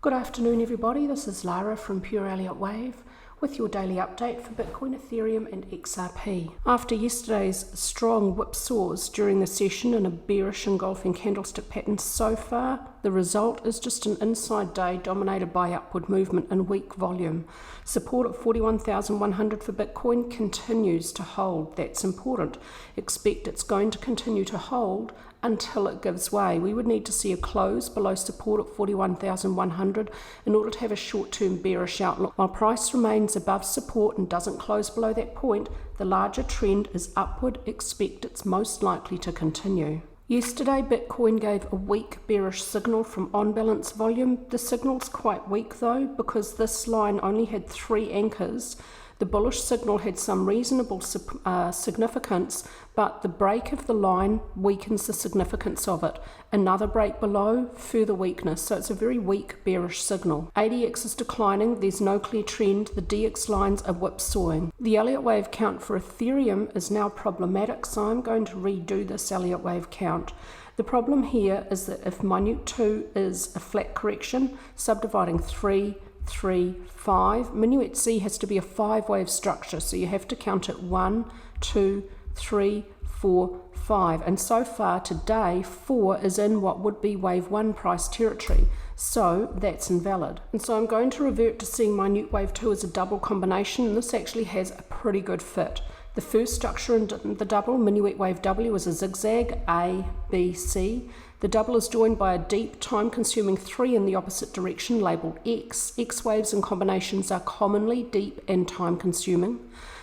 Good afternoon everybody, this is Lara from Pure Elliott Wave with your daily update for Bitcoin, Ethereum and XRP. After yesterday's strong whipsaws during the session and a bearish engulfing candlestick pattern so far, the result is just an inside day dominated by upward movement and weak volume. Support at 41,100 for Bitcoin continues to hold. That's important. Expect it's going to continue to hold until it gives way. We would need to see a close below support at 41,100 in order to have a short-term bearish outlook. While price remains above support and doesn't close below that point, the larger trend is upward. Expect it's most likely to continue. Yesterday, Bitcoin gave a weak bearish signal from on-balance volume. The signal's quite weak though, because this line only had 3 anchors. The bullish signal had some reasonable significance, but the break of the line weakens the significance of it. Another break below, further weakness. So it's a very weak bearish signal. ADX is declining. There's no clear trend. The DX lines are whipsawing. The Elliott Wave count for Ethereum is now problematic, so I'm going to redo this Elliott Wave count. The problem here is that if minute 2 is a flat correction, subdividing 3, 3, 5. Minuet C has to be a 5-wave structure, so you have to count it 1, 2, 3, 4, 5. And so far today, 4 is in what would be wave 1 price territory, so that's invalid. And so I'm going to revert to seeing minute wave 2 as a double combination, and this actually has a pretty good fit. The first structure in the double, minuet wave W, is a zigzag A, B, C. The double is joined by a deep, time-consuming 3 in the opposite direction, labelled X. X waves and combinations are commonly deep and time-consuming.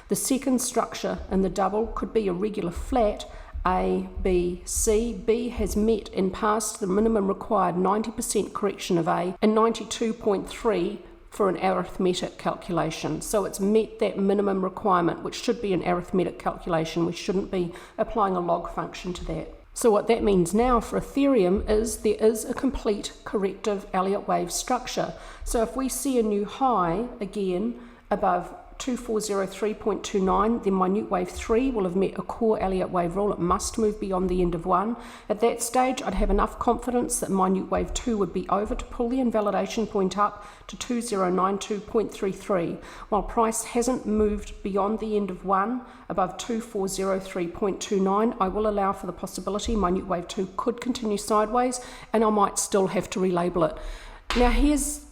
The second structure in the double could be a regular flat, A, B, C. B has met and passed the minimum required 90% correction of A and 92.3 for an arithmetic calculation. So it's met that minimum requirement, which should be an arithmetic calculation. We shouldn't be applying a log function to that. So what that means now for Ethereum is there is a complete corrective Elliott Wave structure. So if we see a new high again above 2403.29, then minute wave 3 will have met a core Elliott Wave rule. It must move beyond the end of 1. At that stage, I'd have enough confidence that minute wave 2 would be over to pull the invalidation point up to 2092.33. While price hasn't moved beyond the end of 1, above 2403.29, I will allow for the possibility minute wave 2 could continue sideways, and I might still have to relabel it. Now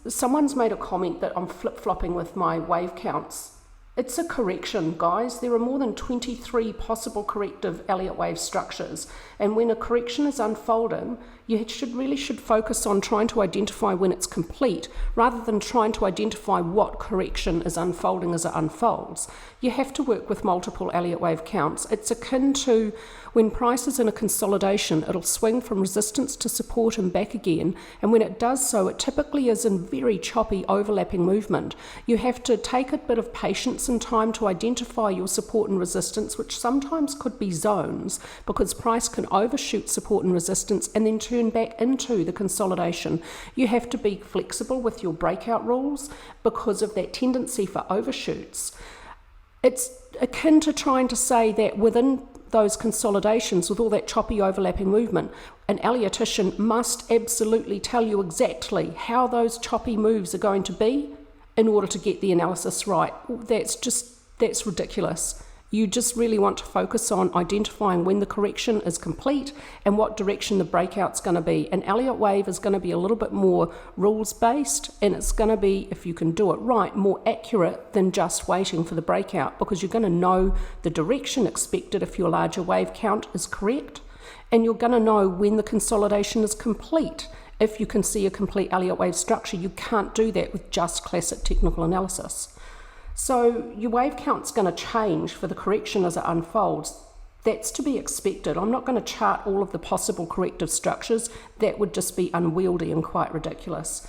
someone's made a comment that I'm flip-flopping with my wave counts. It's a correction, guys. There are more than 23 possible corrective Elliott Wave structures, and when a correction is unfolding, you really should focus on trying to identify when it's complete, rather than trying to identify what correction is unfolding as it unfolds. You have to work with multiple Elliott Wave counts. It's akin to when price is in a consolidation, it'll swing from resistance to support and back again, and when it does so, it typically is in very choppy overlapping movement. You have to take a bit of patience and time to identify your support and resistance, which sometimes could be zones, because price can overshoot support and resistance and then turn back into the consolidation. You have to be flexible with your breakout rules because of that tendency for overshoots. It's akin to trying to say that within those consolidations, with all that choppy overlapping movement, an Elliottician must absolutely tell you exactly how those choppy moves are going to be in order to get the analysis right. That's ridiculous. You just really want to focus on identifying when the correction is complete and what direction the breakout's going to be. An Elliott Wave is going to be a little bit more rules-based, and it's going to be, if you can do it right, more accurate than just waiting for the breakout, because you're going to know the direction expected if your larger wave count is correct, and you're going to know when the consolidation is complete. If you can see a complete Elliott Wave structure, you can't do that with just classic technical analysis. So your wave count's going to change for the correction as it unfolds. That's to be expected. I'm not going to chart all of the possible corrective structures. That would just be unwieldy and quite ridiculous.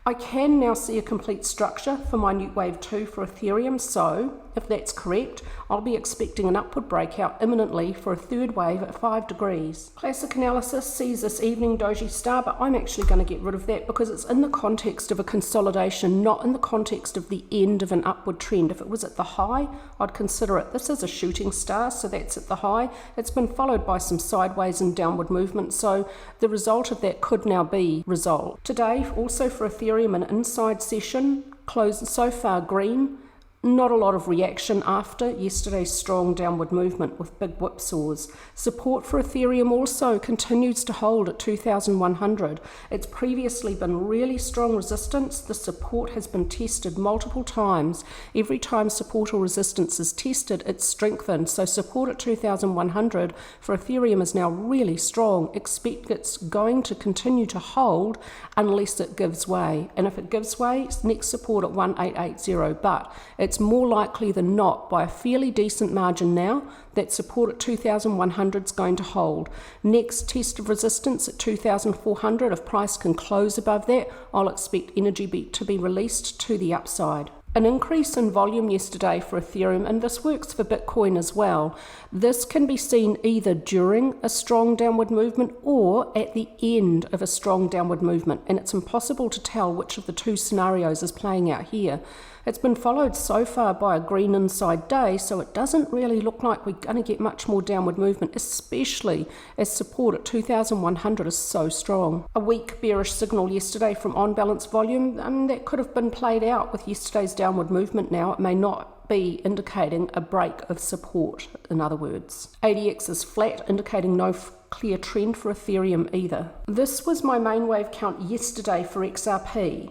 I can now see a complete structure for minute wave 2 for Ethereum, so if that's correct, I'll be expecting an upward breakout imminently for a third wave at 5 degrees. Classic analysis sees this evening doji star, but I'm actually going to get rid of that because it's in the context of a consolidation, not in the context of the end of an upward trend. If it was at the high, I'd consider it. This is a shooting star, so that's at the high. It's been followed by some sideways and downward movement, so the result of that could now be resolved. Today, also for Ethereum, Ethereum an inside session, closed so far green. Not a lot of reaction after yesterday's strong downward movement with big whipsaws. Support for Ethereum also continues to hold at 2,100. It's previously been really strong resistance. The support has been tested multiple times. Every time support or resistance is tested, it's strengthened. So support at 2,100 for Ethereum is now really strong. Expect it's going to continue to hold unless it gives way. And if it gives way, next support at 1,880. But it's more likely than not, by a fairly decent margin now, that support at 2,100 is going to hold. Next test of resistance at 2,400. If price can close above that, I'll expect energy to be released to the upside. An increase in volume yesterday for Ethereum, and this works for Bitcoin as well. This can be seen either during a strong downward movement or at the end of a strong downward movement, and it's impossible to tell which of the two scenarios is playing out here. It's been followed so far by a green inside day, so it doesn't really look like we're going to get much more downward movement, especially as support at 2,100 is so strong. A weak bearish signal yesterday from on-balance volume, that could have been played out with yesterday's downward movement now. It may not be indicating a break of support, in other words. ADX is flat, indicating no clear trend for Ethereum either. This was my main wave count yesterday for XRP,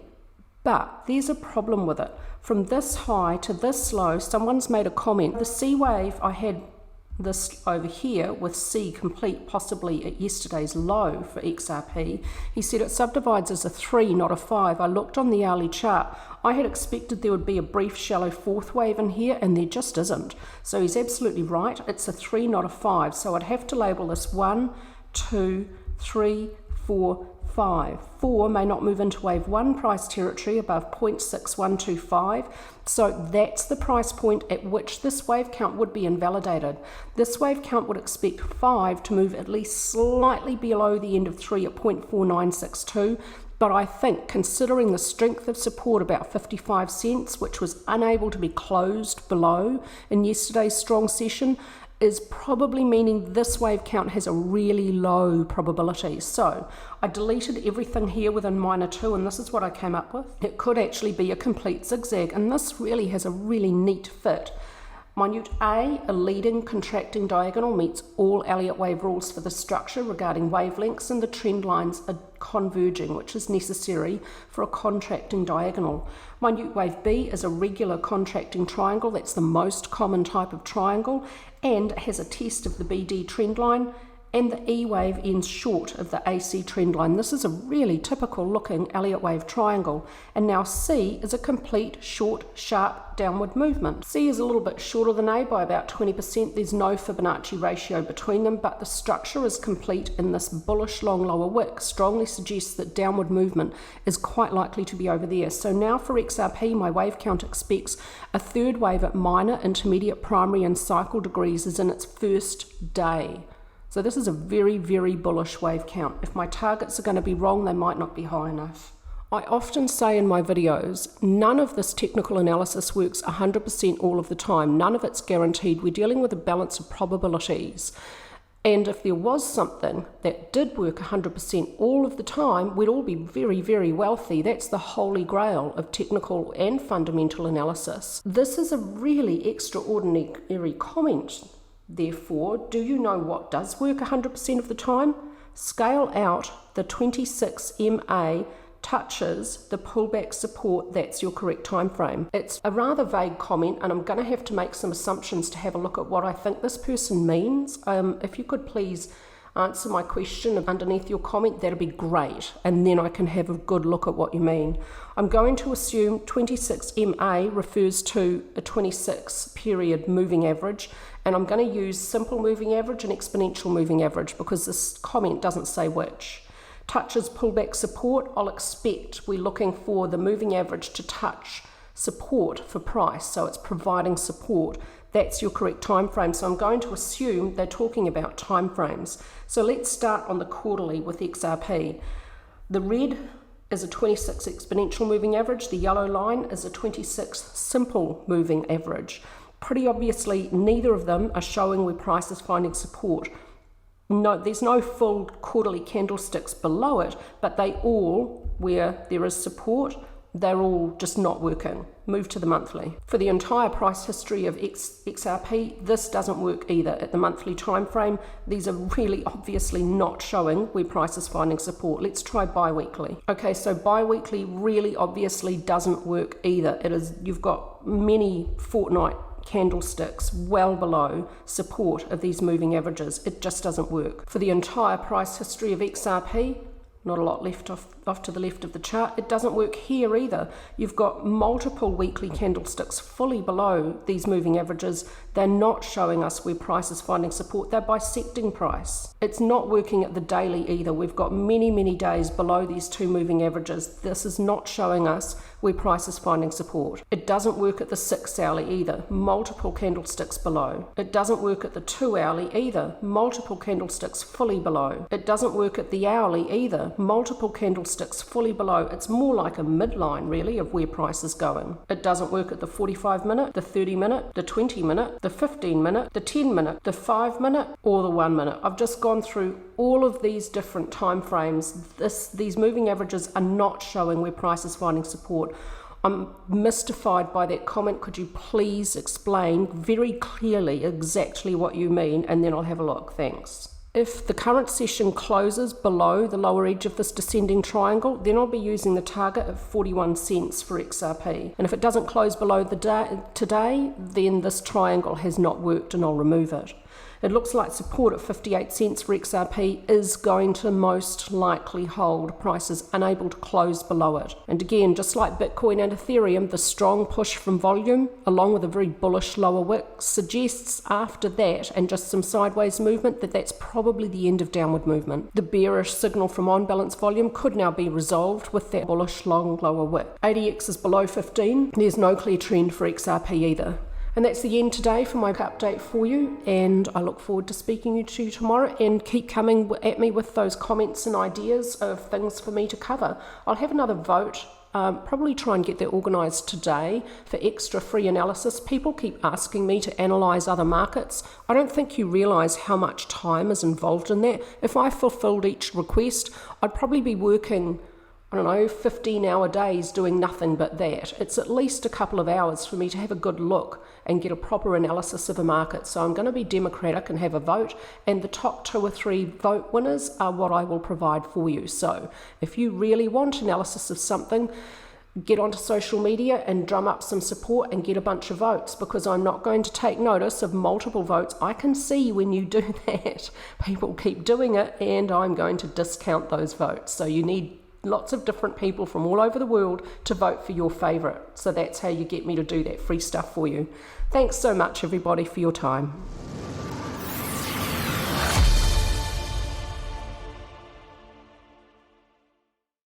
but there's a problem with it. From this high to this low, someone's made a comment. The C wave, I had this over here with C complete possibly at yesterday's low for XRP. He said it subdivides as a 3, not a 5. I looked on the hourly chart. I had expected there would be a brief shallow fourth wave in here, and there just isn't. So he's absolutely right. It's a 3, not a 5. So I'd have to label this 1, 2, 3, 4, 5. 4 may not move into wave 1 price territory above 0.6125. So that's the price point at which this wave count would be invalidated. This wave count would expect 5 to move at least slightly below the end of 3 at 0.4962. But I think, considering the strength of support about 55 cents, which was unable to be closed below in yesterday's strong session, is probably meaning this wave count has a really low probability. So I deleted everything here within minor 2, and this is what I came up with. It could actually be a complete zigzag, and this really has a really neat fit. Minute A, a leading contracting diagonal, meets all Elliott Wave rules for the structure regarding wavelengths, and the trend lines are converging, which is necessary for a contracting diagonal. Minute Wave B is a regular contracting triangle. That's the most common type of triangle, and has a test of the BD trend line, and the E wave ends short of the AC trend line. This is a really typical looking Elliott Wave triangle. And now C is a complete short, sharp downward movement. C is a little bit shorter than A by about 20%. There's no Fibonacci ratio between them, but the structure is complete, and this bullish long lower wick strongly suggests that downward movement is quite likely to be over there. So now for XRP, my wave count expects a third wave at minor, intermediate, primary, and cycle degrees is in its first day. So this is a very, very bullish wave count. If my targets are going to be wrong, they might not be high enough. I often say in my videos, none of this technical analysis works 100% all of the time. None of it's guaranteed. We're dealing with a balance of probabilities. And if there was something that did work 100% all of the time, we'd all be very, very wealthy. That's the holy grail of technical and fundamental analysis. This is a really extraordinary comment. Therefore, do you know what does work 100% of the time? Scale out the 26 MA touches the pullback support. That's your correct time frame. It's a rather vague comment, and I'm going to have to make some assumptions to have a look at what I think this person means. If you could please answer my question underneath your comment, that'd be great, and then I can have a good look at what you mean. I'm going to assume 26 MA refers to a 26 period moving average, and I'm going to use simple moving average and exponential moving average because this comment doesn't say which. Touches pullback support, I'll expect we're looking for the moving average to touch support for price, so it's providing support. That's your correct time frame. So I'm going to assume they're talking about time frames. So let's start on the quarterly with XRP. The red is a 26 exponential moving average. The yellow line is a 26 simple moving average. Pretty obviously, neither of them are showing where price is finding support. No, there's no full quarterly candlesticks below it, but they all where there is support, they're all just not working. Move to the monthly. For the entire price history of XRP, this doesn't work either. At the monthly time frame, these are really obviously not showing where price is finding support. Let's try bi-weekly. Okay, so bi-weekly really obviously doesn't work either. You've got many fortnight candlesticks well below support of these moving averages. It just doesn't work. For the entire price history of XRP, not a lot left off to the left of the chart. It doesn't work here either. You've got multiple weekly candlesticks fully below these moving averages. They're not showing us where price is finding support. They're bisecting price. It's not working at the daily either. We've got many, many days below these two moving averages. This is not showing us where price is finding support. It doesn't work at the 6 hourly either. Multiple candlesticks below. It doesn't work at the 2 hourly either. Multiple candlesticks fully below. It doesn't work at the hourly either. Multiple candlesticks fully below. It's more like a midline really of where price is going. It doesn't work at the 45 minute, the 30 minute, the 20 minute, the 15 minute, the 10 minute, the 5 minute, or the 1 minute. I've just gone through all of these different time frames. These moving averages are not showing where price is finding support. I'm mystified by that comment. Could you please explain very clearly exactly what you mean, and then I'll have a look. Thanks. If the current session closes below the lower edge of this descending triangle, then I'll be using the target of 41 cents for XRP. And if it doesn't close below today, then this triangle has not worked and I'll remove it. It looks like support at 58 cents for XRP is going to most likely hold. Price is unable to close below it. And again, just like Bitcoin and Ethereum, the strong push from volume, along with a very bullish lower wick, suggests after that and just some sideways movement that's probably the end of downward movement. The bearish signal from on-balance volume could now be resolved with that bullish long lower wick. ADX is below 15. There's no clear trend for XRP either. And that's the end today for my update for you, and I look forward to speaking to you tomorrow, and keep coming at me with those comments and ideas of things for me to cover. I'll have another vote, probably try and get that organised today for extra free analysis. People keep asking me to analyse other markets. I don't think you realise how much time is involved in that. If I fulfilled each request, I'd probably be working 15-hour days doing nothing but that. It's at least a couple of hours for me to have a good look and get a proper analysis of a market. So I'm going to be democratic and have a vote, and the top 2 or 3 vote winners are what I will provide for you. So if you really want analysis of something, get onto social media and drum up some support and get a bunch of votes, because I'm not going to take notice of multiple votes. I can see when you do that. People keep doing it, and I'm going to discount those votes. So you need lots of different people from all over the world to vote for your favourite. So that's how you get me to do that free stuff for you. Thanks so much, everybody, for your time.